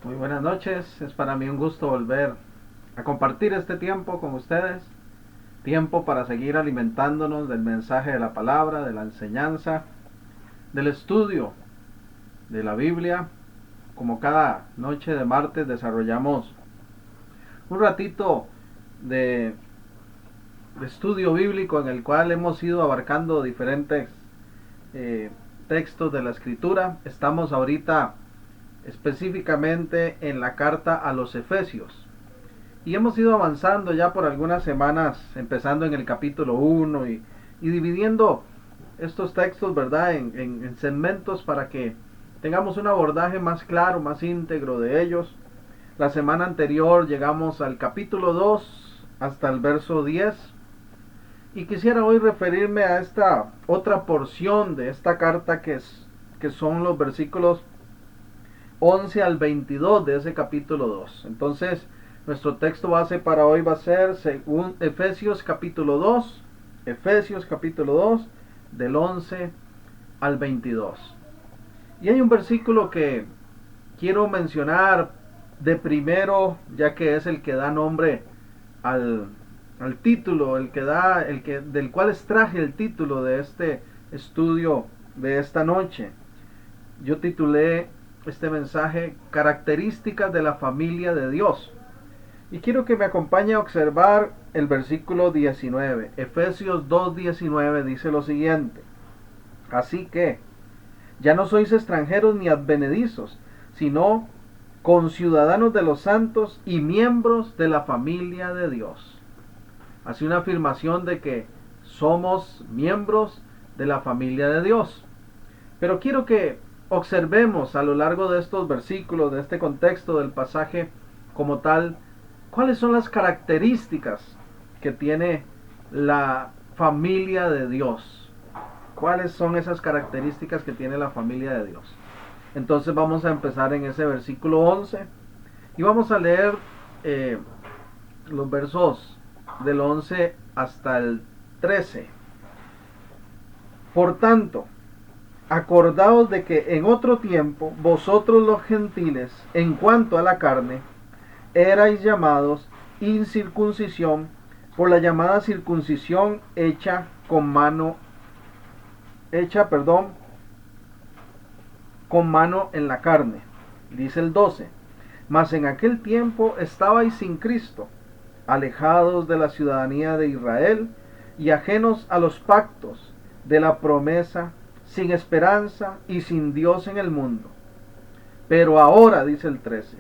Muy buenas noches, es para mí un gusto volver a compartir este tiempo con ustedes, tiempo para seguir alimentándonos del mensaje de la palabra, de la enseñanza, del estudio de la Biblia. Como cada noche de martes desarrollamos un ratito de, de estudio bíblico en el cual hemos ido abarcando diferentes eh, textos de la escritura. Estamos ahorita específicamente en la carta a los Efesios. Y hemos ido avanzando ya por algunas semanas, empezando en el capítulo 1 y dividiendo estos textos, ¿verdad?, en segmentos para que tengamos un abordaje más claro, más íntegro de ellos. La semana anterior llegamos al capítulo 2 hasta el verso 10. Y quisiera hoy referirme a esta otra porción de esta carta que son los versículos 11 al 22 de ese capítulo 2. Entonces, nuestro texto base para hoy va a ser según Efesios capítulo 2, Efesios capítulo 2, del 11 al 22. Y hay un versículo que quiero mencionar de primero, ya que es el que da nombre al, al título, del cual extraje el título de este estudio de esta noche. Yo titulé este mensaje Características de la familia de Dios. Y quiero que me acompañe a observar el versículo 19. Efesios 2:19 dice lo siguiente: Así que ya no sois extranjeros ni advenedizos, sino conciudadanos de los santos y miembros de la familia de Dios. Hace una afirmación de que somos miembros de la familia de Dios. Pero quiero que observemos a lo largo de estos versículos, de este contexto del pasaje como tal, cuáles son las características que tiene la familia de Dios. ¿Cuáles son esas características que tiene la familia de Dios? Entonces vamos a empezar en ese versículo 11 y vamos a leer los versos del 11 hasta el 13. Por tanto, acordaos de que en otro tiempo vosotros los gentiles, en cuanto a la carne, erais llamados incircuncisión por la llamada circuncisión con mano en la carne. Dice el 12: Mas en aquel tiempo estabais sin Cristo, alejados de la ciudadanía de Israel y ajenos a los pactos de la promesa, sin esperanza y sin Dios en el mundo. Pero ahora, dice el 13,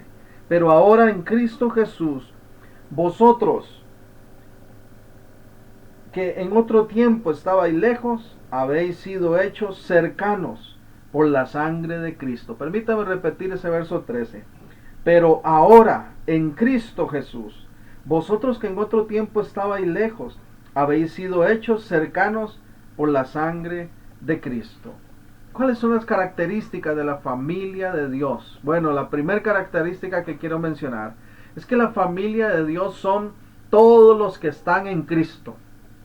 pero ahora en Cristo Jesús, vosotros que en otro tiempo estabais lejos, habéis sido hechos cercanos por la sangre de Cristo. Permítame repetir ese verso 13. Pero ahora en Cristo Jesús, vosotros que en otro tiempo estabais lejos, habéis sido hechos cercanos por la sangre de Cristo. ¿Cuáles son las características de la familia de Dios? Bueno, la primera característica que quiero mencionar es que la familia de Dios son todos los que están en Cristo.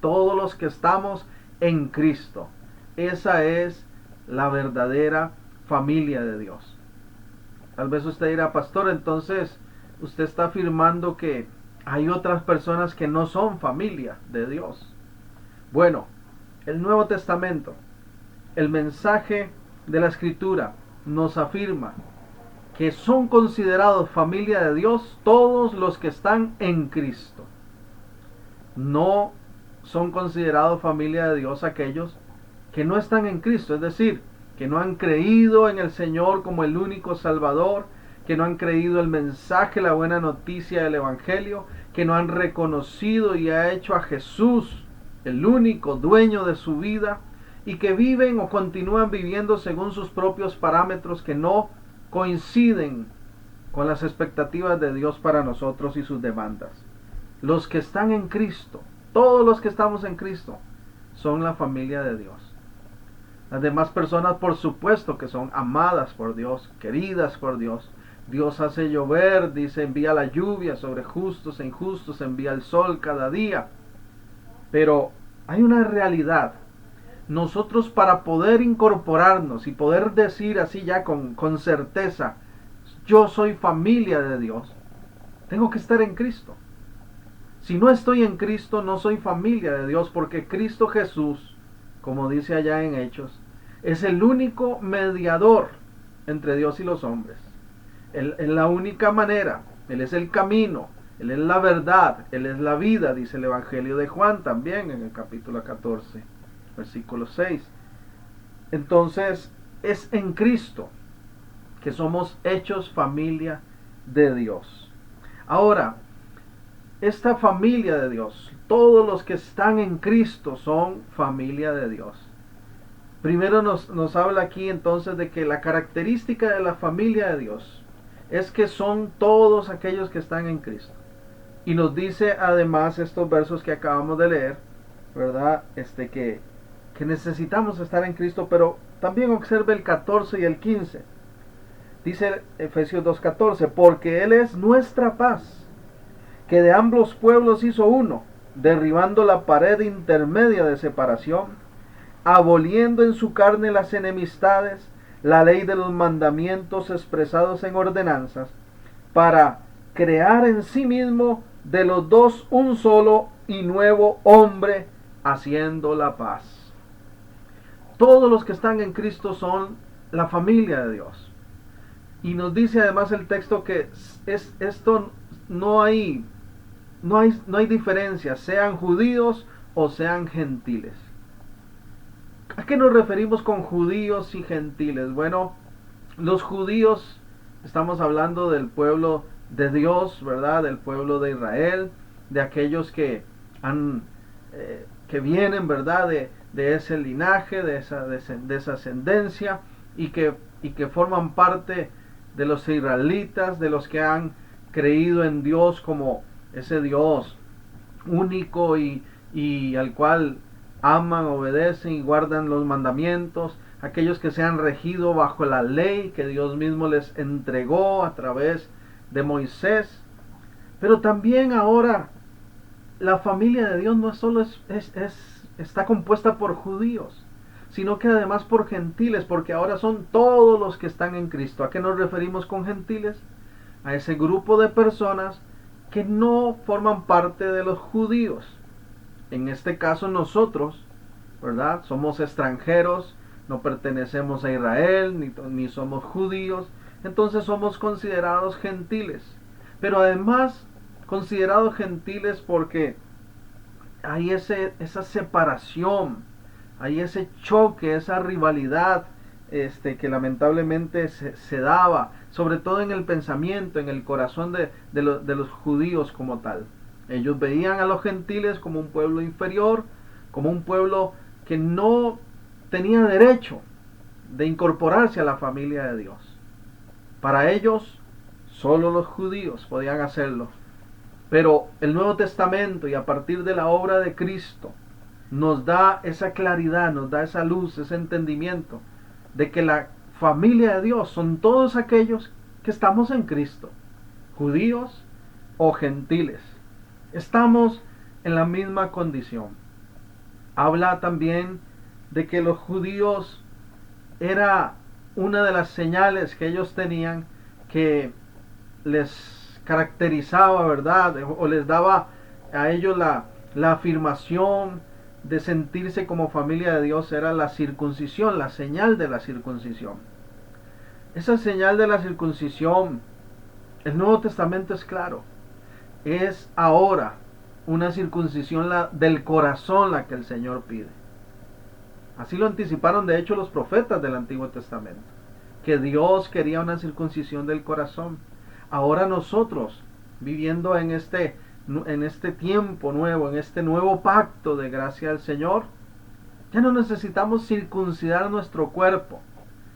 Todos los que estamos en Cristo. Esa es la verdadera familia de Dios. Tal vez usted dirá: pastor, entonces usted está afirmando que hay otras personas que no son familia de Dios. Bueno, el Nuevo Testamento, el mensaje de la Escritura, nos afirma que son considerados familia de Dios todos los que están en Cristo. No son considerados familia de Dios aquellos que no están en Cristo, es decir, que no han creído en el Señor como el único Salvador, que no han creído el mensaje, la buena noticia del Evangelio, que no han reconocido y ha hecho a Jesús el único dueño de su vida, y que viven o continúan viviendo según sus propios parámetros que no coinciden con las expectativas de Dios para nosotros y sus demandas. Los que están en Cristo, todos los que estamos en Cristo, son la familia de Dios. Las demás personas, por supuesto, que son amadas por Dios, queridas por Dios. Dios hace llover, dice, envía la lluvia sobre justos e injustos, envía el sol cada día. Pero hay una realidad. Nosotros, para poder incorporarnos y poder decir así ya con certeza, yo soy familia de Dios, tengo que estar en Cristo. Si no estoy en Cristo, no soy familia de Dios, porque Cristo Jesús, como dice allá en Hechos, es el único mediador entre Dios y los hombres. Él es la única manera, Él es el camino, Él es la verdad, Él es la vida, dice el Evangelio de Juan también en el capítulo 14, versículo 6. Entonces, es en Cristo que somos hechos familia de Dios. Ahora, esta familia de Dios, todos los que están en Cristo son familia de Dios. Primero nos habla aquí entonces de que la característica de la familia de Dios es que son todos aquellos que están en Cristo. Y nos dice además estos versos que acabamos de leer, ¿verdad? Que necesitamos estar en Cristo, pero también observe el 14 y el 15. Dice Efesios 2:14, porque Él es nuestra paz, que de ambos pueblos hizo uno, derribando la pared intermedia de separación, aboliendo en su carne las enemistades, la ley de los mandamientos expresados en ordenanzas, para crear en sí mismo de los dos un solo y nuevo hombre, haciendo la paz. Todos los que están en Cristo son la familia de Dios. Y nos dice además el texto que esto no hay diferencia, sean judíos o sean gentiles. ¿A qué nos referimos con judíos y gentiles? Bueno, los judíos, estamos hablando del pueblo de Dios, ¿verdad? Del pueblo de Israel, de aquellos que vienen, ¿verdad? De ese linaje, de esa ascendencia, y que forman parte de los israelitas, de los que han creído en Dios como ese Dios único y al cual aman, obedecen y guardan los mandamientos, aquellos que se han regido bajo la ley que Dios mismo les entregó a través de Moisés. Pero también ahora la familia de Dios no solo está compuesta por judíos, sino que además por gentiles, porque ahora son todos los que están en Cristo. ¿A qué nos referimos con gentiles? A ese grupo de personas que no forman parte de los judíos. En este caso nosotros, ¿verdad? Somos extranjeros, no pertenecemos a Israel, ni somos judíos, entonces somos considerados gentiles. Pero además considerados gentiles porque hay esa separación, hay ese choque, esa rivalidad que lamentablemente se daba, sobre todo en el pensamiento, en el corazón de los judíos como tal. Ellos veían a los gentiles como un pueblo inferior, como un pueblo que no tenía derecho de incorporarse a la familia de Dios. Para ellos, solo los judíos podían hacerlo. Pero el Nuevo Testamento, y a partir de la obra de Cristo, nos da esa claridad, nos da esa luz, ese entendimiento de que la familia de Dios son todos aquellos que estamos en Cristo, judíos o gentiles. Estamos en la misma condición. Habla también de que los judíos era una de las señales que ellos tenían que les caracterizaba, ¿verdad? O les daba a ellos la afirmación de sentirse como familia de Dios, era la circuncisión, la señal de la circuncisión. Esa señal de la circuncisión, el Nuevo Testamento es claro, es ahora una circuncisión del corazón la que el Señor pide. Así lo anticiparon de hecho los profetas del Antiguo Testamento, que Dios quería una circuncisión del corazón. Ahora nosotros, viviendo en este tiempo nuevo, en este nuevo pacto de gracia del Señor, ya no necesitamos circuncidar nuestro cuerpo.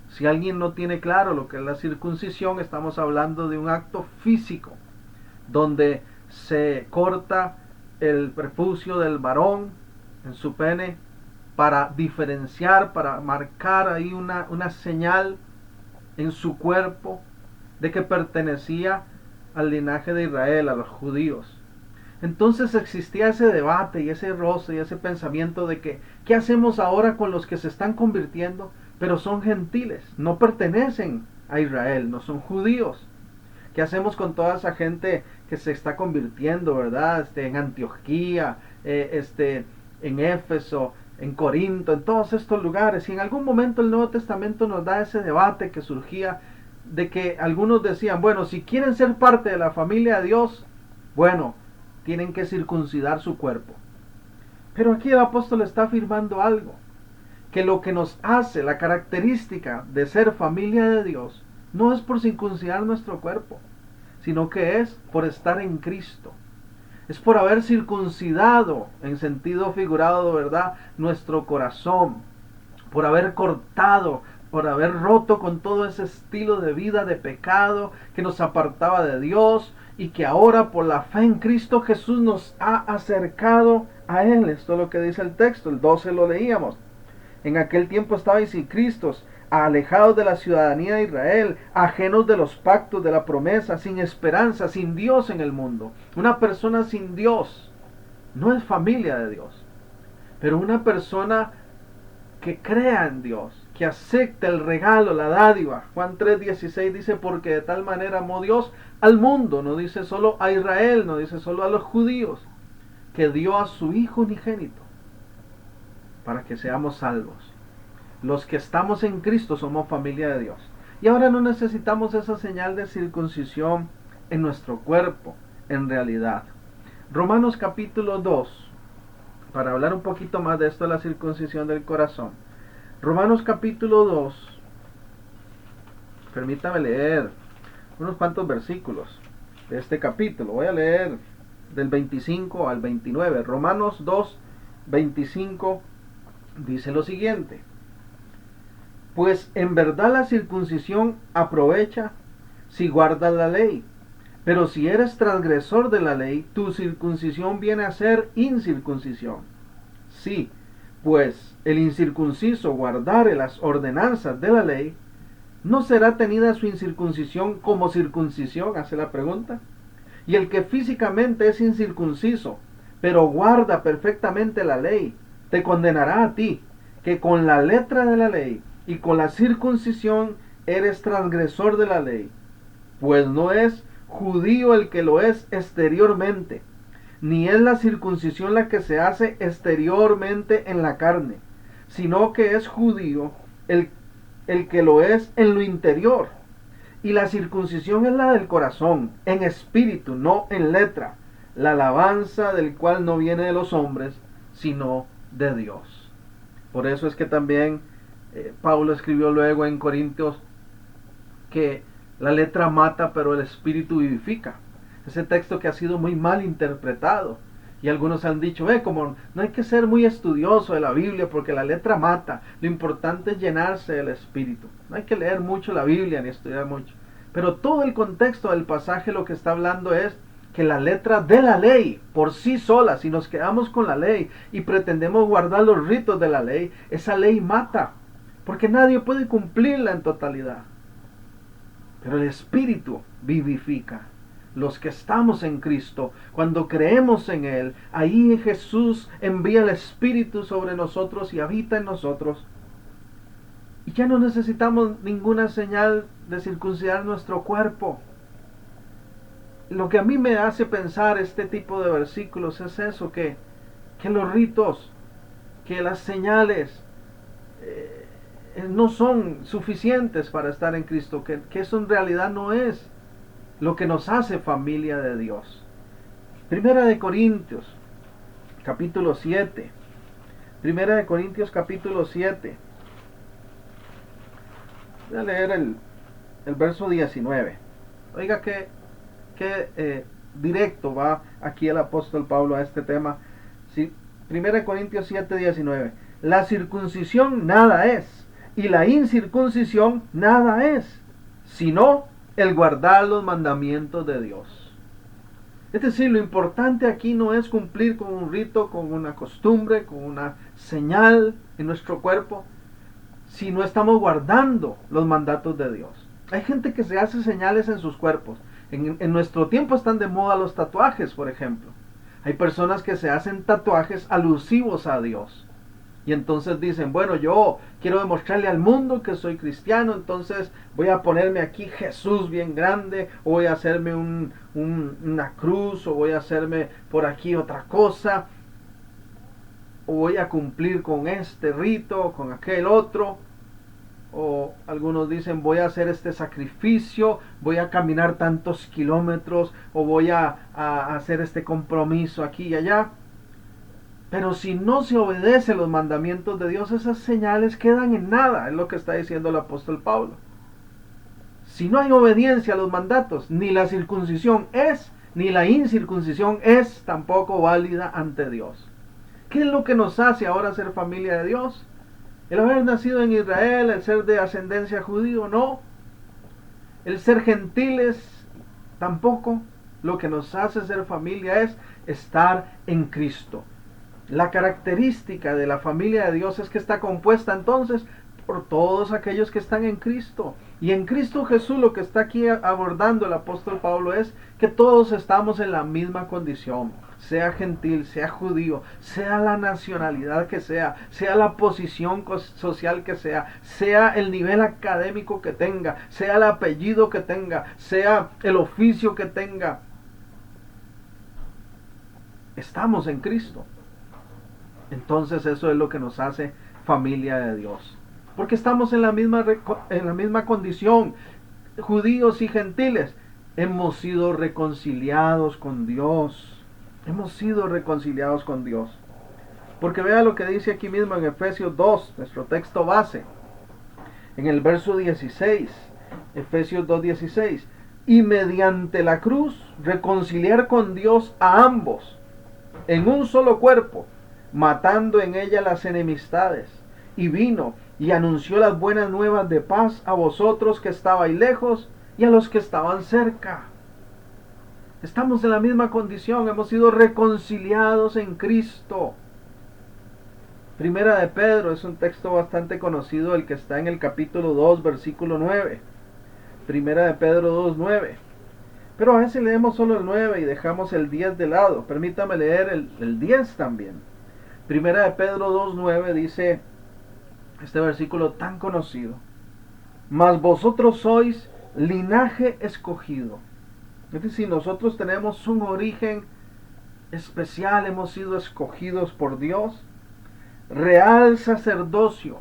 Si alguien no tiene claro lo que es la circuncisión, estamos hablando de un acto físico, donde se corta el prepucio del varón en su pene para diferenciar, para marcar ahí una señal en su cuerpo de que pertenecía al linaje de Israel, a los judíos. Entonces existía ese debate y ese roce y ese pensamiento de que ¿qué hacemos ahora con los que se están convirtiendo pero son gentiles? No pertenecen a Israel, no son judíos. ¿Qué hacemos con toda esa gente que se está convirtiendo, verdad? En Antioquía, en Éfeso, en Corinto, en todos estos lugares. Y en algún momento el Nuevo Testamento nos da ese debate que surgía de que algunos decían, bueno, si quieren ser parte de la familia de Dios, bueno, tienen que circuncidar su cuerpo. Pero aquí el apóstol está afirmando algo, que lo que nos hace la característica de ser familia de Dios no es por circuncidar nuestro cuerpo, sino que es por estar en Cristo. Es por haber circuncidado, en sentido figurado, ¿verdad?, nuestro corazón, por haber cortado, por haber roto con todo ese estilo de vida de pecado que nos apartaba de Dios y que ahora por la fe en Cristo Jesús nos ha acercado a Él. Esto es lo que dice el texto, el 12 lo leíamos. En aquel tiempo estabais sin Cristo, alejados de la ciudadanía de Israel, ajenos de los pactos de la promesa, sin esperanza, sin Dios en el mundo. Una persona sin Dios no es familia de Dios, pero una persona que crea en Dios, que acepta el regalo, la dádiva. Juan 3:16 dice, porque de tal manera amó Dios al mundo, no dice solo a Israel, no dice solo a los judíos, que dio a su Hijo unigénito para que seamos salvos. Los que estamos en Cristo somos familia de Dios. Y ahora no necesitamos esa señal de circuncisión en nuestro cuerpo, en realidad. Romanos capítulo 2, para hablar un poquito más de esto de la circuncisión del corazón. Romanos capítulo 2, permítame leer unos cuantos versículos de este capítulo. Voy a leer del 25 al 29. Romanos 2, 25 dice lo siguiente. Pues en verdad la circuncisión aprovecha si guardas la ley. Pero si eres transgresor de la ley, tu circuncisión viene a ser incircuncisión. Sí, pues el incircunciso guardare las ordenanzas de la ley, ¿no será tenida su incircuncisión como circuncisión? Hace la pregunta. Y el que físicamente es incircunciso, pero guarda perfectamente la ley, te condenará a ti, que con la letra de la ley y con la circuncisión eres transgresor de la ley. Pues no es judío el que lo es exteriormente, ni es la circuncisión la que se hace exteriormente en la carne, sino que es judío el que lo es en lo interior. Y la circuncisión es la del corazón, en espíritu, no en letra, la alabanza del cual no viene de los hombres, sino de Dios. Por eso es que también Pablo escribió luego en Corintios que la letra mata, pero el espíritu vivifica. Ese texto que ha sido muy mal interpretado. Y algunos han dicho, como no hay que ser muy estudioso de la Biblia porque la letra mata. Lo importante es llenarse del espíritu. No hay que leer mucho la Biblia ni estudiar mucho. Pero todo el contexto del pasaje lo que está hablando es que la letra de la ley, por sí sola, si nos quedamos con la ley y pretendemos guardar los ritos de la ley, esa ley mata. Porque nadie puede cumplirla en totalidad. Pero el Espíritu vivifica. Los que estamos en Cristo, cuando creemos en Él, ahí Jesús envía el Espíritu sobre nosotros y habita en nosotros. Y ya no necesitamos ninguna señal de circuncidar nuestro cuerpo. Lo que a mí me hace pensar este tipo de versículos es eso, que los ritos, que las señales no son suficientes para estar en Cristo, que eso en realidad no es lo que nos hace familia de Dios. Primera de Corintios, capítulo 7. Primera de Corintios, capítulo 7. Voy a leer el verso 19. Oiga que directo va aquí el apóstol Pablo a este tema. Sí, Primera de Corintios 7, 19. La circuncisión nada es, y la incircuncisión nada es, sino el guardar los mandamientos de Dios. Es decir, lo importante aquí no es cumplir con un rito, con una costumbre, con una señal en nuestro cuerpo, si no estamos guardando los mandatos de Dios. Hay gente que se hace señales en sus cuerpos. En nuestro tiempo están de moda los tatuajes, por ejemplo. Hay personas que se hacen tatuajes alusivos a Dios. Y entonces dicen, bueno, yo quiero demostrarle al mundo que soy cristiano, entonces voy a ponerme aquí Jesús bien grande, o voy a hacerme una cruz, o voy a hacerme por aquí otra cosa, o voy a cumplir con este rito, con aquel otro. O algunos dicen, voy a hacer este sacrificio, voy a caminar tantos kilómetros, o voy a hacer este compromiso aquí y allá. Pero si no se obedece los mandamientos de Dios, esas señales quedan en nada, es lo que está diciendo el apóstol Pablo. Si no hay obediencia a los mandatos, ni la circuncisión es, ni la incircuncisión es tampoco válida ante Dios. ¿Qué es lo que nos hace ahora ser familia de Dios? El haber nacido en Israel, el ser de ascendencia judío, no. El ser gentiles, tampoco. Lo que nos hace ser familia es estar en Cristo. La característica de la familia de Dios es que está compuesta entonces por todos aquellos que están en Cristo. Y en Cristo Jesús lo que está aquí abordando el apóstol Pablo es que todos estamos en la misma condición. Sea gentil, sea judío, sea la nacionalidad que sea la posición social que sea el nivel académico que tenga, sea el apellido que tenga, sea el oficio que tenga. Estamos en Cristo. Entonces eso es lo que nos hace familia de Dios. Porque estamos en la misma condición, judíos y gentiles. Hemos sido reconciliados con Dios. Hemos sido reconciliados con Dios. Porque vea lo que dice aquí mismo en Efesios 2, nuestro texto base. En el verso 16, Efesios 2:16. Y mediante la cruz reconciliar con Dios a ambos en un solo cuerpo, matando en ella las enemistades, y vino y anunció las buenas nuevas de paz a vosotros que estabais lejos y a los que estaban cerca. Estamos en la misma condición, hemos sido reconciliados en Cristo. Primera de Pedro es un texto bastante conocido, el que está en el capítulo 2, versículo 9. Primera de Pedro 2, 9. Pero a veces leemos solo el 9 y dejamos el 10 de lado. Permítame leer el 10 también. Primera de Pedro 2:9 dice este versículo tan conocido: mas vosotros sois linaje escogido. Es decir, nosotros tenemos un origen especial, hemos sido escogidos por Dios. Real sacerdocio.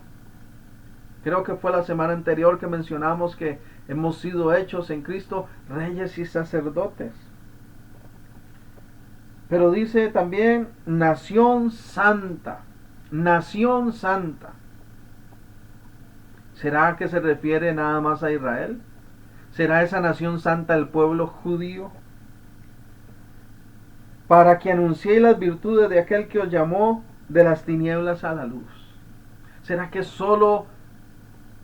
Creo que fue la semana anterior que mencionamos que hemos sido hechos en Cristo reyes y sacerdotes. Pero dice también nación santa. Nación santa. ¿Será que se refiere nada más a Israel? ¿Será esa nación santa el pueblo judío? Para que anunciéis las virtudes de aquel que os llamó de las tinieblas a la luz. ¿Será que solo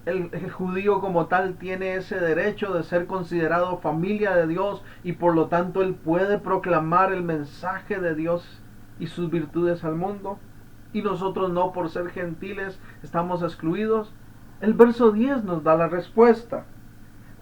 el judío como tal tiene ese derecho de ser considerado familia de Dios y por lo tanto él puede proclamar el mensaje de Dios y sus virtudes al mundo? Y nosotros no, por ser gentiles, estamos excluidos. El verso 10 nos da la respuesta.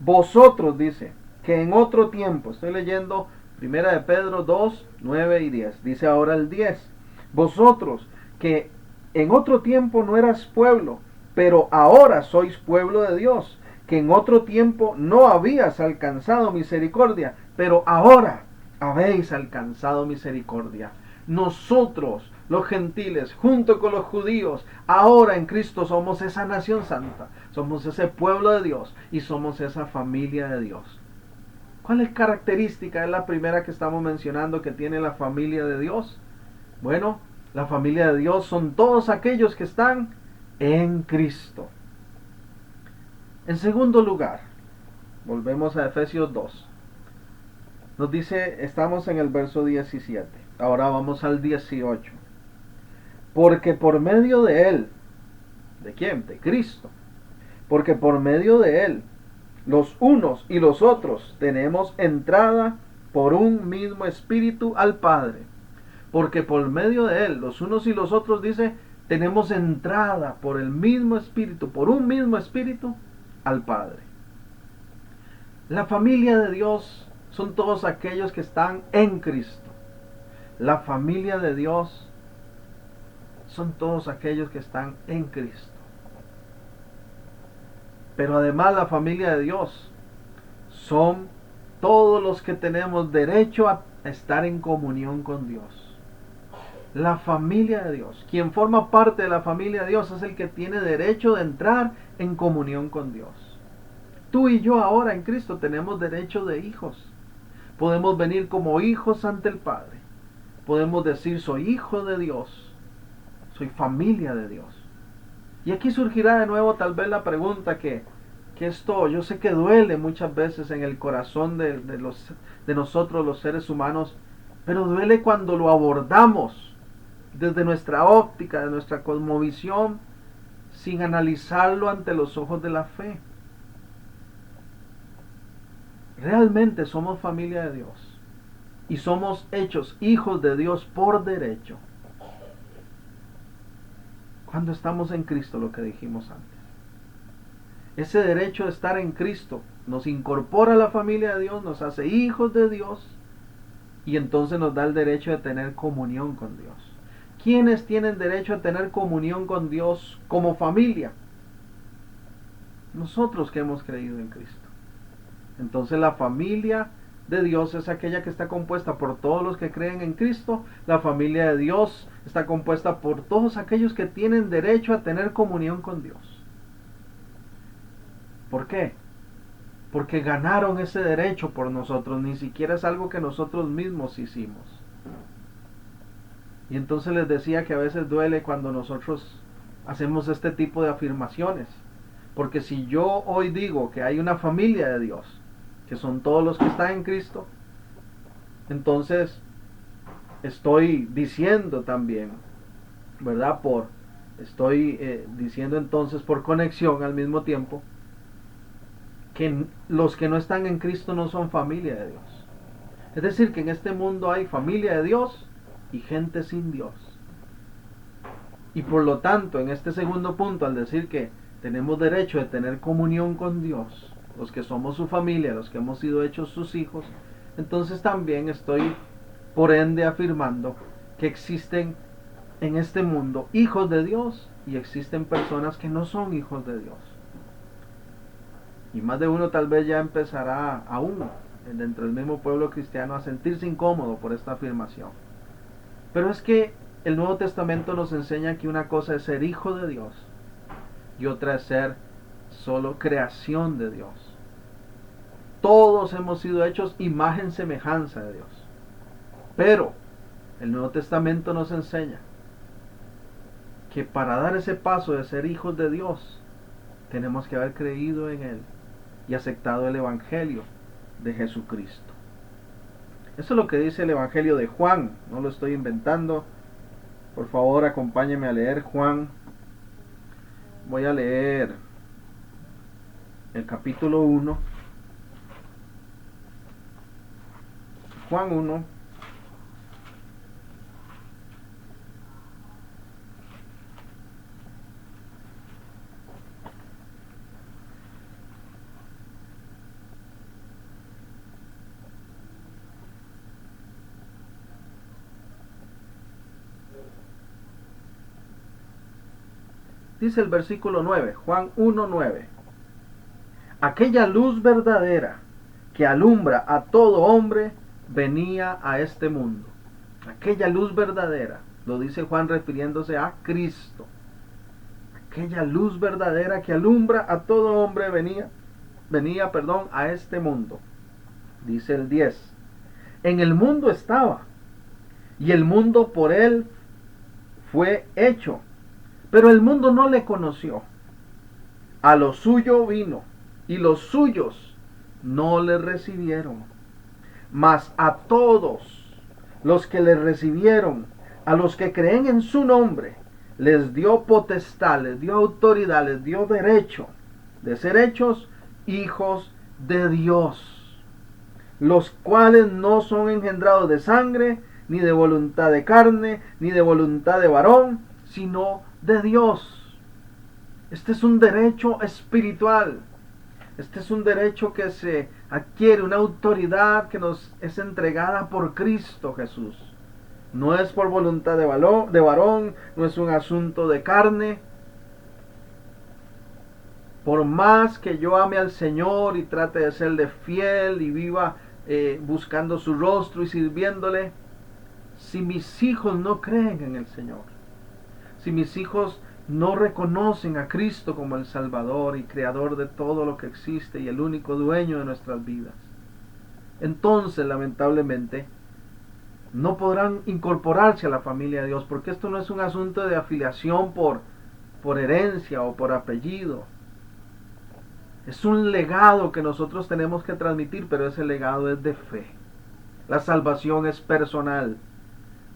Vosotros, dice, que en otro tiempo, estoy leyendo Primera de Pedro 2, 9 y 10, dice ahora el 10. Vosotros que en otro tiempo no eras pueblo, pero ahora sois pueblo de Dios, que en otro tiempo no habías alcanzado misericordia, pero ahora habéis alcanzado misericordia. Nosotros, los gentiles, junto con los judíos, ahora en Cristo somos esa nación santa, somos ese pueblo de Dios y somos esa familia de Dios. ¿Cuál es característica? Es la primera que estamos mencionando que tiene la familia de Dios. Bueno, la familia de Dios son todos aquellos que están en Cristo. En segundo lugar, volvemos a Efesios 2. Nos dice, estamos en el verso 17. Ahora vamos al 18. Porque por medio de Él, ¿de quién? De Cristo. Porque por medio de Él, los unos y los otros tenemos entrada por un mismo espíritu al Padre. Porque por medio de Él, los unos y los otros, dice, tenemos entrada por el mismo espíritu, por un mismo espíritu, al Padre. La familia de Dios son todos aquellos que están en Cristo. La familia de Dios son todos aquellos que están en Cristo. Pero además la familia de Dios son todos los que tenemos derecho a estar en comunión con Dios. La familia de Dios, quien forma parte de la familia de Dios, es el que tiene derecho de entrar en comunión con Dios. Tú y yo ahora en Cristo tenemos derecho de hijos. Podemos venir como hijos ante el Padre. Podemos decir, soy hijo de Dios, soy familia de Dios. Y aquí surgirá de nuevo tal vez la pregunta que esto yo sé que duele muchas veces en el corazón de nosotros los seres humanos, pero duele cuando lo abordamos desde nuestra óptica, de nuestra cosmovisión, sin analizarlo ante los ojos de la fe. Realmente somos familia de Dios y somos hechos hijos de Dios por derecho cuando estamos en Cristo, lo que dijimos antes. Ese derecho de estar en Cristo nos incorpora a la familia de Dios, nos hace hijos de Dios y entonces nos da el derecho de tener comunión con Dios. ¿Quiénes tienen derecho a tener comunión con Dios como familia? Nosotros que hemos creído en Cristo. Entonces la familia de Dios es aquella que está compuesta por todos los que creen en Cristo. La familia de Dios está compuesta por todos aquellos que tienen derecho a tener comunión con Dios. ¿Por qué? Porque ganaron ese derecho por nosotros, ni siquiera es algo que nosotros mismos hicimos. Y entonces les decía que a veces duele cuando nosotros hacemos este tipo de afirmaciones. Porque si yo hoy digo que hay una familia de Dios, que son todos los que están en Cristo, entonces estoy diciendo también, ¿verdad? Estoy diciendo entonces por conexión al mismo tiempo, que los que no están en Cristo no son familia de Dios. Es decir, que en este mundo hay familia de Dios y gente sin Dios. Y por lo tanto, en este segundo punto, al decir que tenemos derecho de tener comunión con Dios, los que somos su familia, los que hemos sido hechos sus hijos, entonces también estoy por ende afirmando que existen en este mundo hijos de Dios y existen personas que no son hijos de Dios. Y más de uno tal vez ya empezará aún dentro del mismo pueblo cristiano a sentirse incómodo por esta afirmación. Pero es que el Nuevo Testamento nos enseña que una cosa es ser hijo de Dios y otra es ser solo creación de Dios. Todos hemos sido hechos imagen semejanza de Dios. Pero el Nuevo Testamento nos enseña que para dar ese paso de ser hijos de Dios tenemos que haber creído en Él y aceptado el Evangelio de Jesucristo. Eso es lo que dice el Evangelio de Juan, no lo estoy inventando. Por favor, acompáñenme a leer Juan. Voy a leer el capítulo 1. Juan 1. Dice el versículo 9, Juan 1:9. Aquella luz verdadera que alumbra a todo hombre venía a este mundo. Aquella luz verdadera, lo dice Juan refiriéndose a Cristo. Aquella luz verdadera que alumbra a todo hombre venía a este mundo. Dice el 10. En el mundo estaba, y el mundo por él fue hecho, pero el mundo no le conoció. A lo suyo vino, y los suyos no le recibieron. Mas a todos los que le recibieron, a los que creen en su nombre, les dio potestad, les dio autoridad, les dio derecho de ser hechos hijos de Dios, los cuales no son engendrados de sangre, ni de voluntad de carne, ni de voluntad de varón, sino de Dios. Este es un derecho espiritual. Este es un derecho que se adquiere, una autoridad que nos es entregada por Cristo Jesús. No es por voluntad de varón, no es un asunto de carne. Por más que yo ame al Señor y trate de serle fiel y viva buscando su rostro y sirviéndole, si mis hijos no creen en el Señor, si mis hijos no reconocen a Cristo como el Salvador y Creador de todo lo que existe y el único dueño de nuestras vidas, entonces lamentablemente no podrán incorporarse a la familia de Dios, porque esto no es un asunto de afiliación por herencia o por apellido. Es un legado que nosotros tenemos que transmitir, pero ese legado es de fe. La salvación es personal.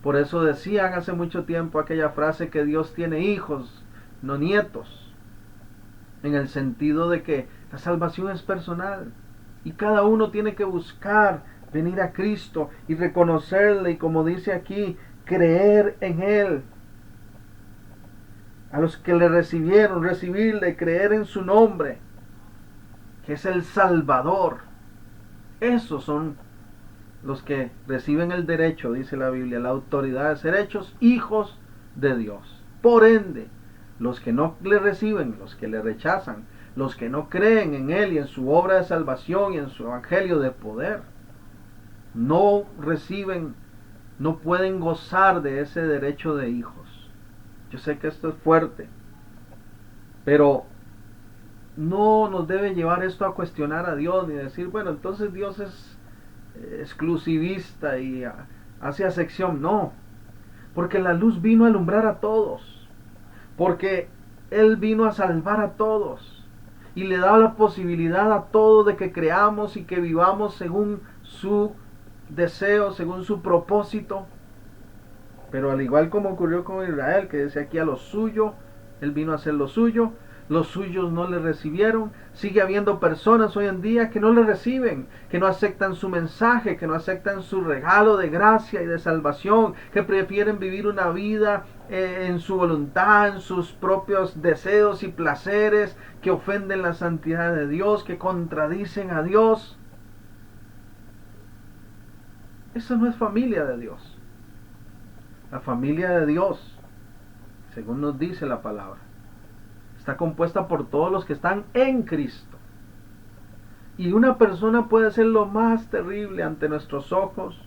Por eso decían hace mucho tiempo aquella frase que Dios tiene hijos, no nietos, en el sentido de que la salvación es personal y cada uno tiene que buscar venir a Cristo y reconocerle y, como dice aquí, creer en Él. A los que le recibieron, recibirle, creer en su nombre, que es el Salvador. Esos son los que reciben el derecho, dice la Biblia, la autoridad de ser hechos hijos de Dios. Por ende, los que no le reciben, los que le rechazan, los que no creen en Él y en su obra de salvación y en su evangelio de poder, no reciben, no pueden gozar de ese derecho de hijos. Yo sé que esto es fuerte, pero no nos debe llevar esto a cuestionar a Dios ni decir, bueno, entonces Dios es exclusivista y hace acepción. No, porque la luz vino a alumbrar a todos, porque Él vino a salvar a todos y le da la posibilidad a todos de que creamos y que vivamos según su deseo, según su propósito. Pero al igual como ocurrió con Israel, que dice aquí a lo suyo, Él vino a hacer lo suyo, los suyos no le recibieron. Sigue habiendo personas hoy en día que no le reciben, que no aceptan su mensaje, que no aceptan su regalo de gracia y de salvación, que prefieren vivir una vida en su voluntad, en sus propios deseos y placeres, que ofenden la santidad de Dios, que contradicen a Dios. Eso no es familia de Dios. La familia de Dios, según nos dice la palabra, está compuesta por todos los que están en Cristo. Y una persona puede ser lo más terrible ante nuestros ojos,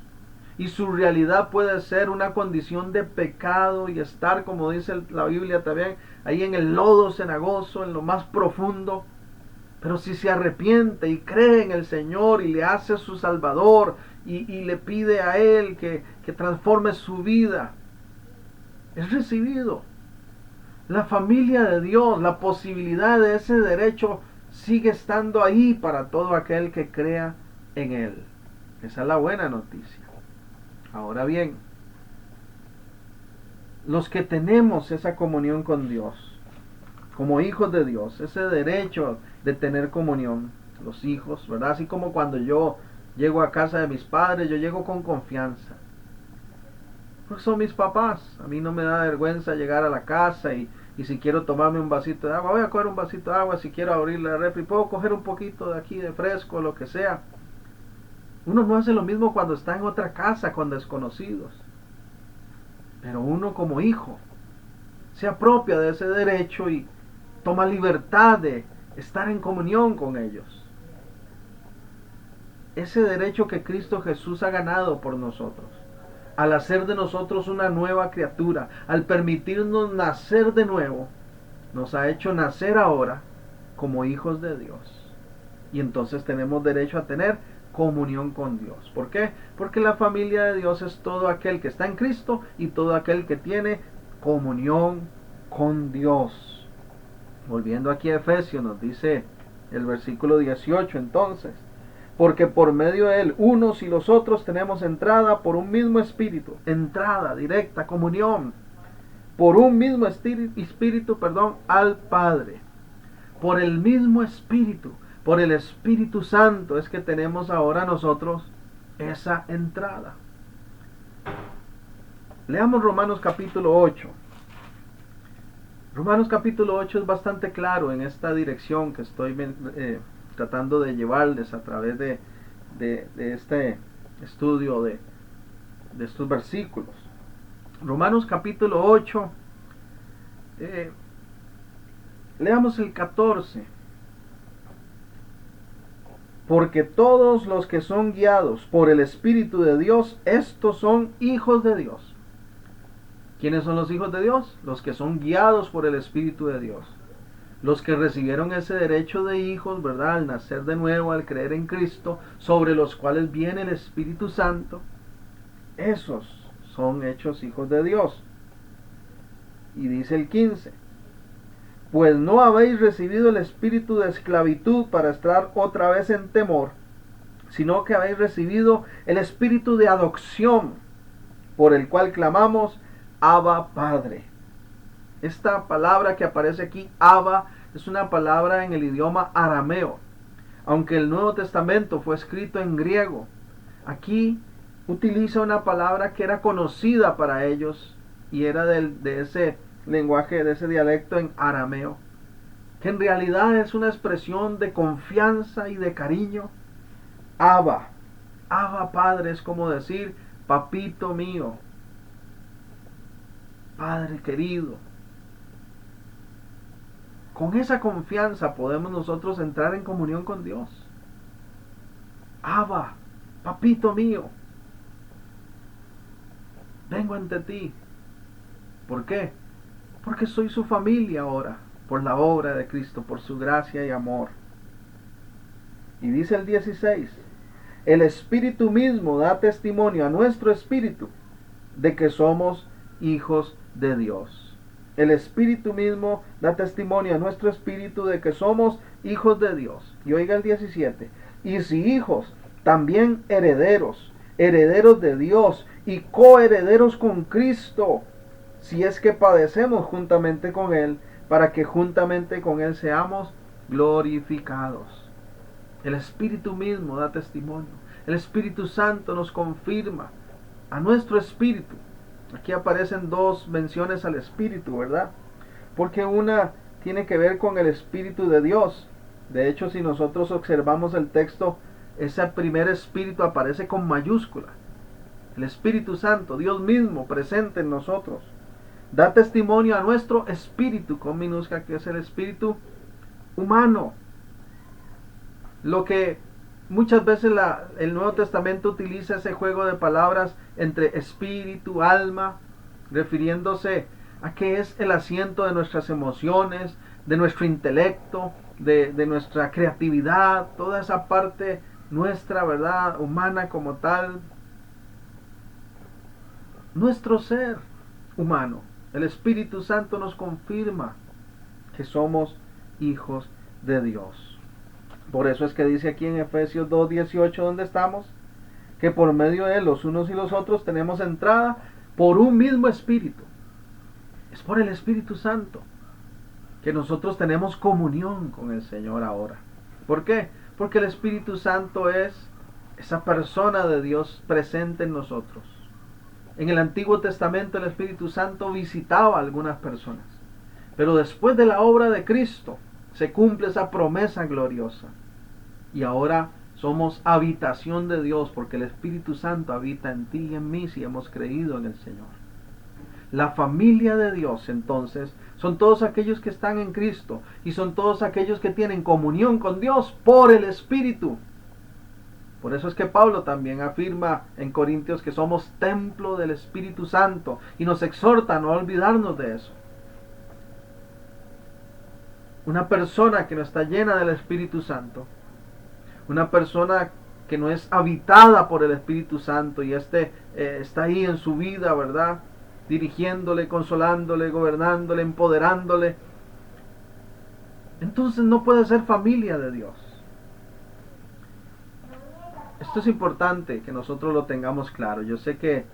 y su realidad puede ser una condición de pecado y estar, como dice la Biblia también, ahí en el lodo cenagoso, en lo más profundo. Pero si se arrepiente y cree en el Señor y le hace su Salvador y le pide a Él que transforme su vida, es recibido. La familia de Dios, la posibilidad de ese derecho sigue estando ahí para todo aquel que crea en Él. Esa es la buena noticia. Ahora bien, los que tenemos esa comunión con Dios, como hijos de Dios, ese derecho de tener comunión, los hijos, ¿verdad? Así como cuando yo llego a casa de mis padres, yo llego con confianza. Pues son mis papás, a mí no me da vergüenza llegar a la casa y si quiero tomarme un vasito de agua, voy a coger un vasito de agua, si quiero abrir la refri, puedo coger un poquito de aquí de fresco, lo que sea. Uno no hace lo mismo cuando está en otra casa con desconocidos. Pero uno como hijo se apropia de ese derecho y toma libertad de estar en comunión con ellos. Ese derecho que Cristo Jesús ha ganado por nosotros, al hacer de nosotros una nueva criatura, al permitirnos nacer de nuevo, nos ha hecho nacer ahora como hijos de Dios. Y entonces tenemos derecho a tener comunión con Dios. ¿Por qué? Porque la familia de Dios es todo aquel que está en Cristo y todo aquel que tiene comunión con Dios. Volviendo aquí a Efesios, nos dice el versículo 18 entonces: porque por medio de Él, unos y los otros tenemos entrada por un mismo espíritu, entrada directa, comunión, por un mismo espíritu, al Padre. Por el mismo espíritu, por el Espíritu Santo es que tenemos ahora nosotros esa entrada. Leamos Romanos capítulo 8. Romanos capítulo 8 es bastante claro en esta dirección que estoy tratando de llevarles a través de este estudio de estos versículos. Romanos capítulo 8, leamos el 14. Porque todos los que son guiados por el Espíritu de Dios, estos son hijos de Dios. ¿Quiénes son los hijos de Dios? Los que son guiados por el Espíritu de Dios. Los que recibieron ese derecho de hijos, ¿verdad? Al nacer de nuevo, al creer en Cristo, sobre los cuales viene el Espíritu Santo. Esos son hechos hijos de Dios. Y dice el 15. Pues no habéis recibido el espíritu de esclavitud para estar otra vez en temor, sino que habéis recibido el espíritu de adopción, por el cual clamamos, Abba Padre. Esta palabra que aparece aquí, Abba, es una palabra en el idioma arameo. Aunque el Nuevo Testamento fue escrito en griego, aquí utiliza una palabra que era conocida para ellos y era de ese lenguaje, de ese dialecto en arameo, que en realidad es una expresión de confianza y de cariño. Abba, Abba Padre, es como decir, papito mío, Padre querido. Con esa confianza podemos nosotros entrar en comunión con Dios. Abba, papito mío, vengo ante ti. ¿Por qué? Porque soy su familia ahora, por la obra de Cristo, por su gracia y amor. Y dice el 16, el Espíritu mismo da testimonio a nuestro espíritu de que somos hijos de Dios. El Espíritu mismo da testimonio a nuestro espíritu de que somos hijos de Dios. Y oiga el 17, y si hijos, también herederos, herederos de Dios y coherederos con Cristo, si es que padecemos juntamente con Él, para que juntamente con Él seamos glorificados. El Espíritu mismo da testimonio. El Espíritu Santo nos confirma a nuestro espíritu. Aquí aparecen dos menciones al Espíritu, ¿verdad? Porque una tiene que ver con el Espíritu de Dios. De hecho, si nosotros observamos el texto, ese primer Espíritu aparece con mayúscula. El Espíritu Santo, Dios mismo, presente en nosotros. Da testimonio a nuestro espíritu, con minúscula, que es el espíritu humano. Lo que muchas veces el Nuevo Testamento utiliza ese juego de palabras entre espíritu, alma, refiriéndose a que es el asiento de nuestras emociones, de nuestro intelecto, de nuestra creatividad, toda esa parte nuestra, ¿verdad?, humana como tal, nuestro ser humano. El Espíritu Santo nos confirma que somos hijos de Dios. Por eso es que dice aquí en Efesios 2:18, donde estamos, que por medio de Él, los unos y los otros, tenemos entrada por un mismo Espíritu. Es por el Espíritu Santo que nosotros tenemos comunión con el Señor ahora. ¿Por qué? Porque el Espíritu Santo es esa persona de Dios presente en nosotros. En el Antiguo Testamento el Espíritu Santo visitaba a algunas personas, pero después de la obra de Cristo se cumple esa promesa gloriosa. Y ahora somos habitación de Dios, porque el Espíritu Santo habita en ti y en mí si hemos creído en el Señor. La familia de Dios, entonces, son todos aquellos que están en Cristo y son todos aquellos que tienen comunión con Dios por el Espíritu. Por eso es que Pablo también afirma en Corintios que somos templo del Espíritu Santo y nos exhorta a no olvidarnos de eso. Una persona que no está llena del Espíritu Santo, una persona que no es habitada por el Espíritu Santo y está ahí en su vida, ¿verdad?, dirigiéndole, consolándole, gobernándole, empoderándole, entonces no puede ser familia de Dios. Esto es importante que nosotros lo tengamos claro. Yo sé que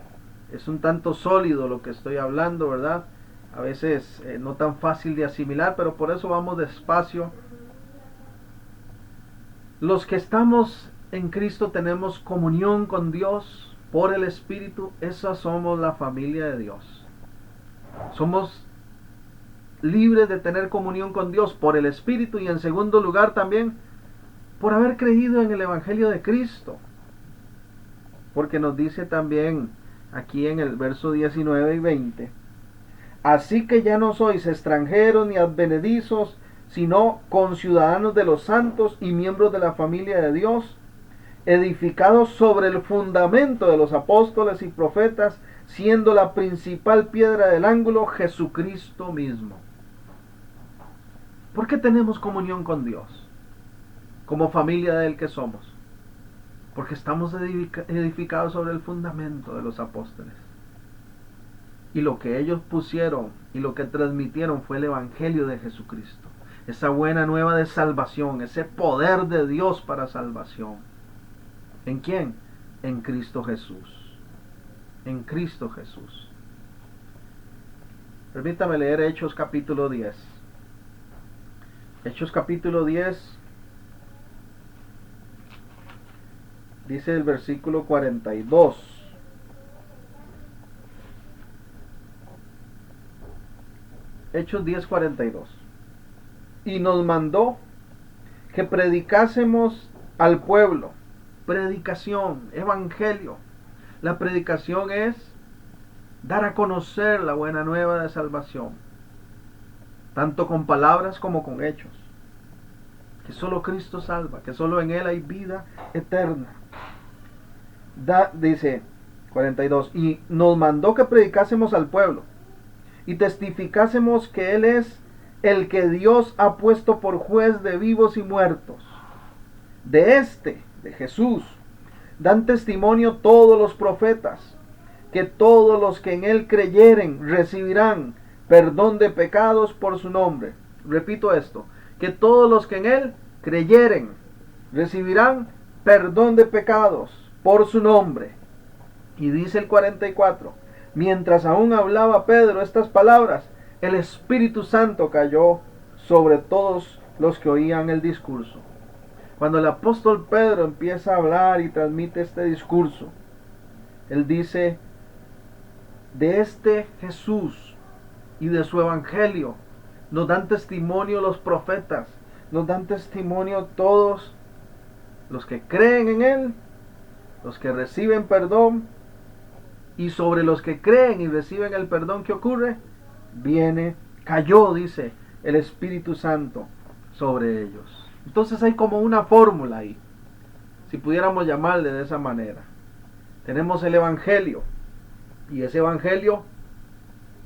es un tanto sólido lo que estoy hablando, ¿verdad? A veces no tan fácil de asimilar, pero por eso vamos despacio. Los que estamos en Cristo tenemos comunión con Dios por el Espíritu. Esa somos la familia de Dios. Somos libres de tener comunión con Dios por el Espíritu y en segundo lugar también por haber creído en el Evangelio de Cristo. Porque nos dice también aquí en el verso 19 y 20. Así que ya no sois extranjeros ni advenedizos, sino conciudadanos de los santos y miembros de la familia de Dios, edificados sobre el fundamento de los apóstoles y profetas, siendo la principal piedra del ángulo Jesucristo mismo. ¿Por qué tenemos comunión con Dios? Como familia de Él que somos. Porque estamos edificados sobre el fundamento de los apóstoles. Y lo que ellos pusieron y lo que transmitieron fue el Evangelio de Jesucristo. Esa buena nueva de salvación, ese poder de Dios para salvación. ¿En quién? En Cristo Jesús. En Cristo Jesús. Permítame leer Hechos capítulo 10. Hechos capítulo 10. Dice el versículo 42. Hechos 10:42. Y nos mandó que predicásemos al pueblo. Predicación, evangelio. La predicación es dar a conocer la buena nueva de salvación, tanto con palabras como con hechos. Que solo Cristo salva, que solo en Él hay vida eterna. Dice 42, y nos mandó que predicásemos al pueblo y testificásemos que Él es el que Dios ha puesto por juez de vivos y muertos. De Jesús, dan testimonio todos los profetas, que todos los que en Él creyeren recibirán perdón de pecados por su nombre. Repito esto, que todos los que en Él creyeren recibirán perdón de pecados por su nombre. Y dice el 44, mientras aún hablaba Pedro estas palabras, el Espíritu Santo cayó sobre todos los que oían el discurso. Cuando el apóstol Pedro empieza a hablar y transmite este discurso, él dice, de este Jesús y de su evangelio nos dan testimonio los profetas, nos dan testimonio todos los que creen en Él, los que reciben perdón, y sobre los que creen y reciben el perdón, ¿qué ocurre? Cayó, dice, el Espíritu Santo sobre ellos. Entonces hay como una fórmula ahí, si pudiéramos llamarle de esa manera. Tenemos el Evangelio, y ese Evangelio,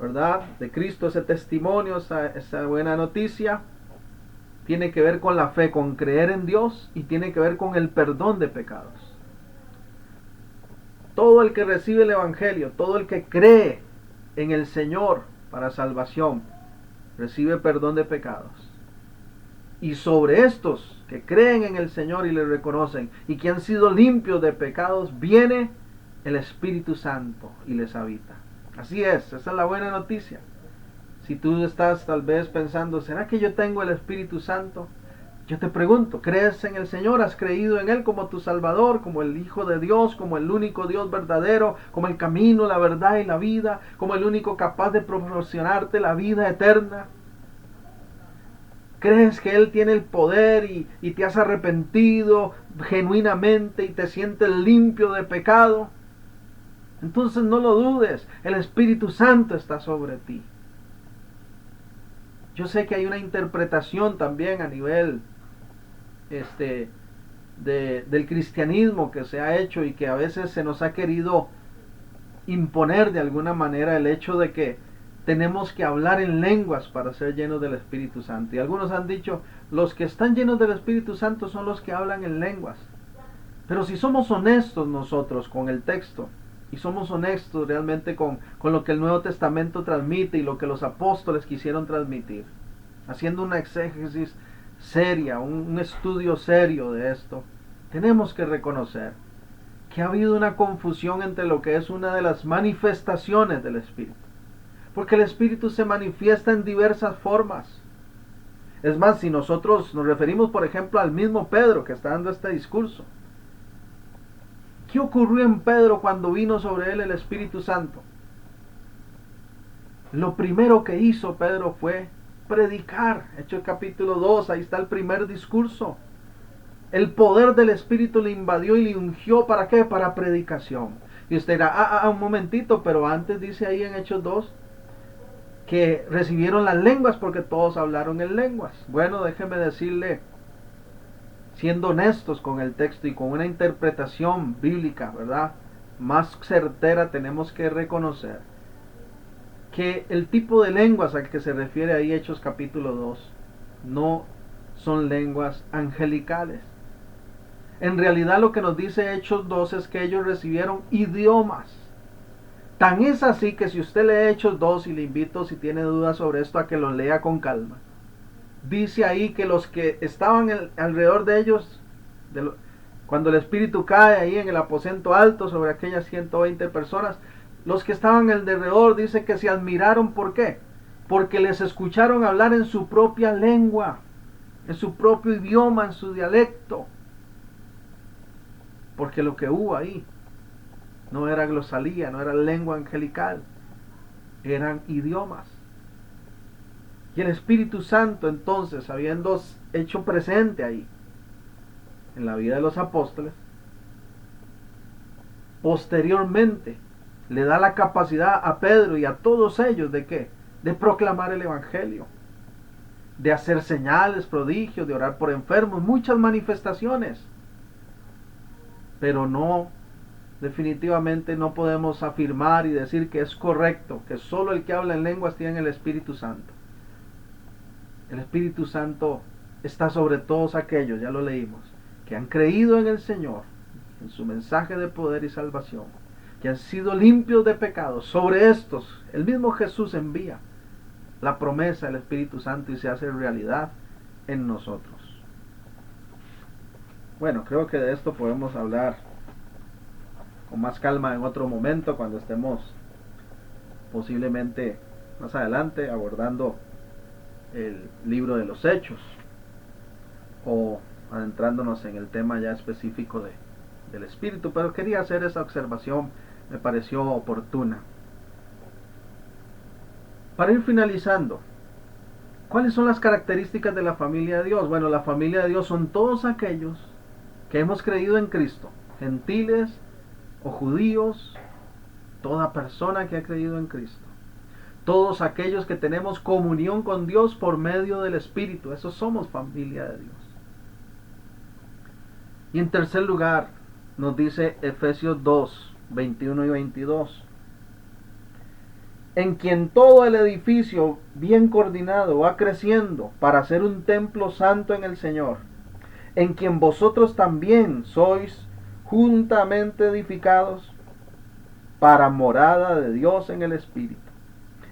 ¿verdad?, de Cristo, ese testimonio, esa buena noticia, tiene que ver con la fe, con creer en Dios, y tiene que ver con el perdón de pecados. Todo el que recibe el Evangelio, todo el que cree en el Señor para salvación, recibe perdón de pecados. Y sobre estos que creen en el Señor y le reconocen y que han sido limpios de pecados, viene el Espíritu Santo y les habita. Así es, esa es la buena noticia. Si tú estás tal vez pensando, ¿será que yo tengo el Espíritu Santo? Yo te pregunto, ¿crees en el Señor? ¿Has creído en Él como tu Salvador, como el Hijo de Dios, como el único Dios verdadero, como el camino, la verdad y la vida, como el único capaz de proporcionarte la vida eterna? ¿Crees que Él tiene el poder y te has arrepentido genuinamente y te sientes limpio de pecado? Entonces no lo dudes, el Espíritu Santo está sobre ti. Yo sé que hay una interpretación también a nivel del cristianismo que se ha hecho y que a veces se nos ha querido imponer de alguna manera el hecho de que tenemos que hablar en lenguas para ser llenos del Espíritu Santo. Y algunos han dicho, los que están llenos del Espíritu Santo son los que hablan en lenguas. Pero si somos honestos nosotros con el texto, y somos honestos realmente con lo que el Nuevo Testamento transmite y lo que los apóstoles quisieron transmitir, haciendo una exégesis seria, un estudio serio de esto, tenemos que reconocer que ha habido una confusión entre lo que es una de las manifestaciones del Espíritu. Porque el Espíritu se manifiesta en diversas formas. Es más, si nosotros nos referimos, por ejemplo, al mismo Pedro que está dando este discurso, ¿qué ocurrió en Pedro cuando vino sobre él el Espíritu Santo? Lo primero que hizo Pedro fue predicar. Hechos capítulo 2, ahí está el primer discurso. El poder del Espíritu le invadió y le ungió, ¿para qué? Para predicación. Y usted dirá, un momentito, pero antes dice ahí en Hechos 2 que recibieron las lenguas porque todos hablaron en lenguas. Bueno, déjeme decirle, siendo honestos con el texto y con una interpretación bíblica, ¿verdad?, más certera, tenemos que reconocer que el tipo de lenguas al que se refiere ahí Hechos capítulo 2 no son lenguas angelicales. En realidad lo que nos dice Hechos 2 es que ellos recibieron idiomas. Tan es así que si usted lee Hechos 2, y le invito, si tiene dudas sobre esto, a que lo lea con calma, dice ahí que los que estaban alrededor de ellos, cuando el Espíritu cae ahí en el aposento alto sobre aquellas 120 personas, los que estaban alrededor, dice que se admiraron. ¿Por qué? Porque les escucharon hablar en su propia lengua, en su propio idioma, en su dialecto. Porque lo que hubo ahí no era glosalía, no era lengua angelical, eran idiomas. Y el Espíritu Santo, entonces, habiendo hecho presente ahí en la vida de los apóstoles, posteriormente le da la capacidad a Pedro y a todos ellos ¿de qué? De proclamar el Evangelio, de hacer señales, prodigios, de orar por enfermos, muchas manifestaciones. Pero no, definitivamente no podemos afirmar y decir que es correcto que solo el que habla en lenguas tiene el Espíritu Santo. El Espíritu Santo está sobre todos aquellos, ya lo leímos, que han creído en el Señor, en su mensaje de poder y salvación, que han sido limpios de pecados. Sobre estos, el mismo Jesús envía la promesa del Espíritu Santo y se hace realidad en nosotros. Bueno, creo que de esto podemos hablar con más calma en otro momento, cuando estemos posiblemente más adelante abordando el libro de los Hechos o adentrándonos en el tema ya específico del Espíritu. Pero quería hacer esa observación, me pareció oportuna. Para ir finalizando, ¿cuáles son las características de la familia de Dios? Bueno, la familia de Dios son todos aquellos que hemos creído en Cristo, gentiles o judíos, toda persona que ha creído en Cristo. Todos aquellos que tenemos comunión con Dios por medio del Espíritu, esos somos familia de Dios. Y en tercer lugar, nos dice Efesios 2, 21 y 22. En quien todo el edificio bien coordinado va creciendo para ser un templo santo en el Señor, en quien vosotros también sois juntamente edificados para morada de Dios en el Espíritu.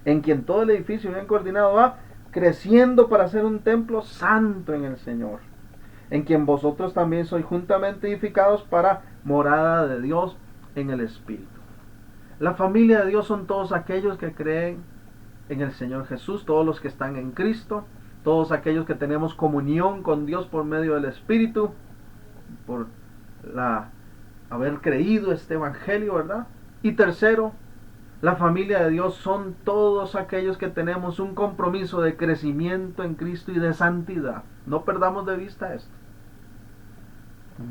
En quien todo el edificio bien coordinado va creciendo para ser un templo santo en el Señor, en quien vosotros también sois juntamente edificados para morada de Dios en el Espíritu. La familia de Dios son todos aquellos que creen en el Señor Jesús, todos los que están en Cristo, todos aquellos que tenemos comunión con Dios por medio del Espíritu, por haber creído este Evangelio, ¿verdad? Y tercero, la familia de Dios son todos aquellos que tenemos un compromiso de crecimiento en Cristo y de santidad. No perdamos de vista esto.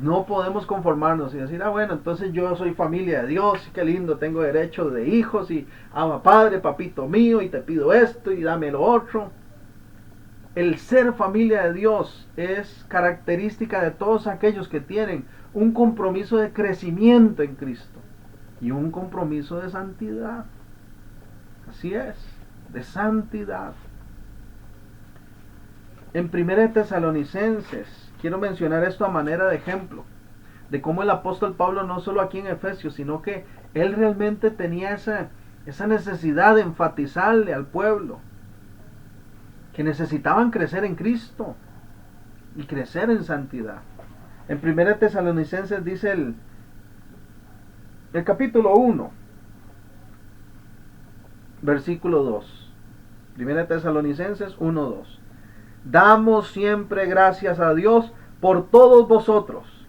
No podemos conformarnos y decir, bueno, entonces yo soy familia de Dios, y qué lindo, tengo derecho de hijos, y ama Padre, papito mío, y te pido esto, y dame lo otro. El ser familia de Dios es característica de todos aquellos que tienen un compromiso de crecimiento en Cristo y un compromiso de santidad. Así es, de santidad. En 1 Tesalonicenses, quiero mencionar esto a manera de ejemplo, de cómo el apóstol Pablo, no solo aquí en Efesios, sino que él realmente tenía esa necesidad de enfatizarle al pueblo que necesitaban crecer en Cristo y crecer en santidad. En 1 Tesalonicenses dice el capítulo 1, versículo 2. 1 Tesalonicenses 1, 2. Damos siempre gracias a Dios por todos vosotros,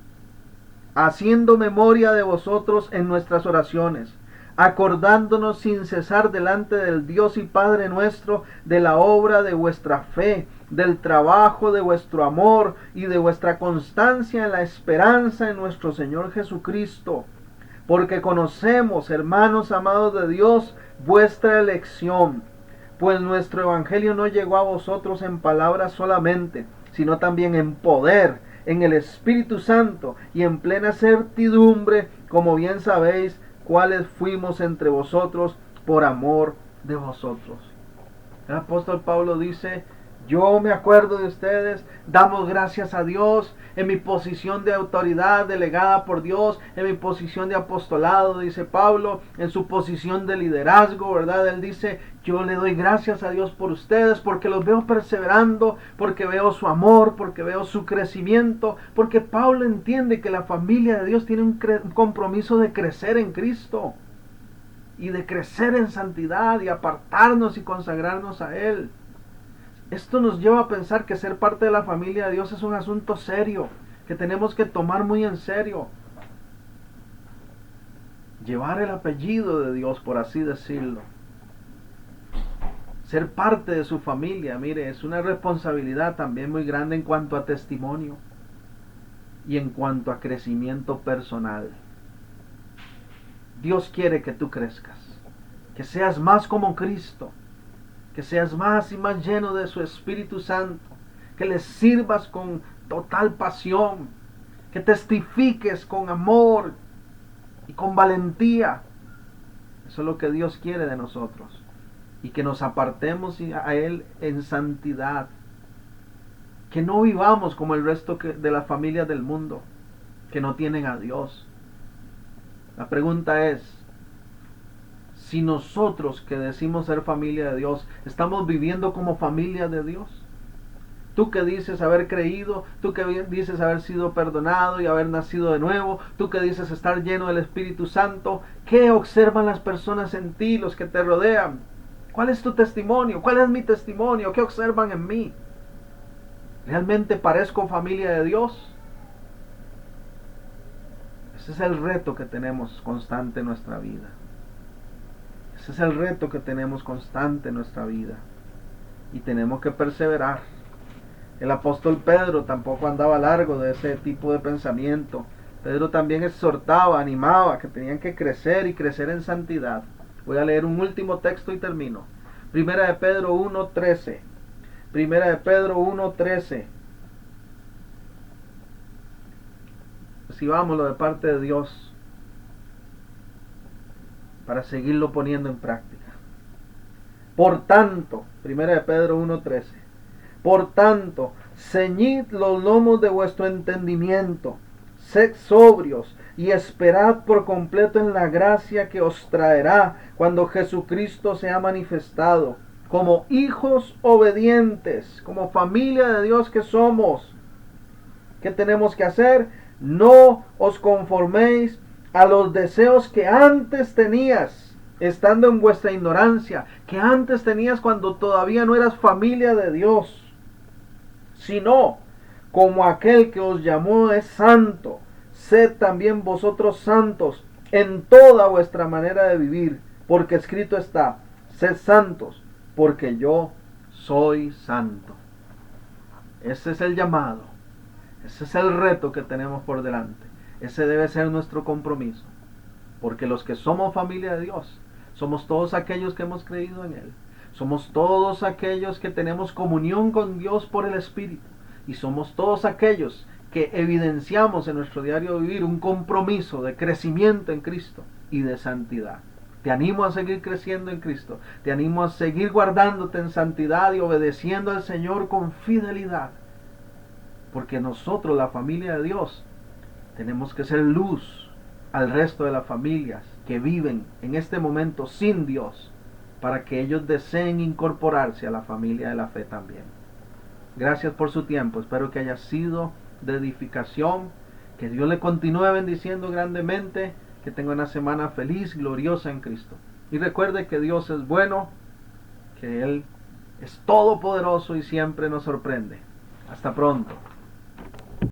haciendo memoria de vosotros en nuestras oraciones, acordándonos sin cesar delante del Dios y Padre nuestro de la obra de vuestra fe, del trabajo de vuestro amor y de vuestra constancia en la esperanza en nuestro Señor Jesucristo, porque conocemos, hermanos amados de Dios, vuestra elección, pues nuestro evangelio no llegó a vosotros en palabras solamente, sino también en poder, en el Espíritu Santo y en plena certidumbre, como bien sabéis, cuáles fuimos entre vosotros por amor de vosotros. El apóstol Pablo dice: yo me acuerdo de ustedes, damos gracias a Dios en mi posición de autoridad delegada por Dios, en mi posición de apostolado, dice Pablo, en su posición de liderazgo, ¿verdad? Él dice: yo le doy gracias a Dios por ustedes, porque los veo perseverando, porque veo su amor, porque veo su crecimiento, porque Pablo entiende que la familia de Dios tiene un compromiso de crecer en Cristo y de crecer en santidad y apartarnos y consagrarnos a Él. Esto nos lleva a pensar que ser parte de la familia de Dios es un asunto serio, que tenemos que tomar muy en serio. Llevar el apellido de Dios, por así decirlo. Ser parte de su familia, mire, es una responsabilidad también muy grande en cuanto a testimonio y en cuanto a crecimiento personal. Dios quiere que tú crezcas, que seas más como Cristo, que seas más y más lleno de su Espíritu Santo, que le sirvas con total pasión, que testifiques con amor y con valentía. Eso es lo que Dios quiere de nosotros, y que nos apartemos a Él en santidad, que no vivamos como el resto de las familias del mundo, que no tienen a Dios. La pregunta es: si nosotros que decimos ser familia de Dios, estamos viviendo como familia de Dios. Tú que dices haber creído, tú que dices haber sido perdonado y haber nacido de nuevo, tú que dices estar lleno del Espíritu Santo, ¿qué observan las personas en ti, los que te rodean? ¿Cuál es tu testimonio? ¿Cuál es mi testimonio? ¿Qué observan en mí? ¿Realmente parezco familia de Dios? Ese es el reto que tenemos constante en nuestra vida. Ese es el reto que tenemos constante en nuestra vida. Y tenemos que perseverar. El apóstol Pedro tampoco andaba largo de ese tipo de pensamiento. Pedro también exhortaba, animaba que tenían que crecer y crecer en santidad. Voy a leer un último texto y termino. Primera de Pedro 1:13. Primera de Pedro 1:13. Recibámoslo de parte de Dios para seguirlo poniendo en práctica. Por tanto, Primera de Pedro 1:13, por tanto, ceñid los lomos de vuestro entendimiento, sed sobrios y esperad por completo en la gracia que os traerá cuando Jesucristo sea manifestado, como hijos obedientes, como familia de Dios que somos. ¿Qué tenemos que hacer? No os conforméis a los deseos que antes tenías, estando en vuestra ignorancia, que antes tenías cuando todavía no eras familia de Dios, sino como aquel que os llamó es santo, sed también vosotros santos en toda vuestra manera de vivir, porque escrito está: sed santos, porque yo soy santo. Ese es el llamado, ese es el reto que tenemos por delante. Ese debe ser nuestro compromiso, porque los que somos familia de Dios, somos todos aquellos que hemos creído en Él. Somos todos aquellos que tenemos comunión con Dios por el Espíritu. Y somos todos aquellos que evidenciamos en nuestro diario vivir un compromiso de crecimiento en Cristo y de santidad. Te animo a seguir creciendo en Cristo. Te animo a seguir guardándote en santidad y obedeciendo al Señor con fidelidad. Porque nosotros, la familia de Dios, tenemos que ser luz al resto de las familias que viven en este momento sin Dios, para que ellos deseen incorporarse a la familia de la fe también. Gracias por su tiempo, espero que haya sido de edificación, que Dios le continúe bendiciendo grandemente, que tenga una semana feliz, gloriosa en Cristo. Y recuerde que Dios es bueno, que Él es todopoderoso y siempre nos sorprende. Hasta pronto.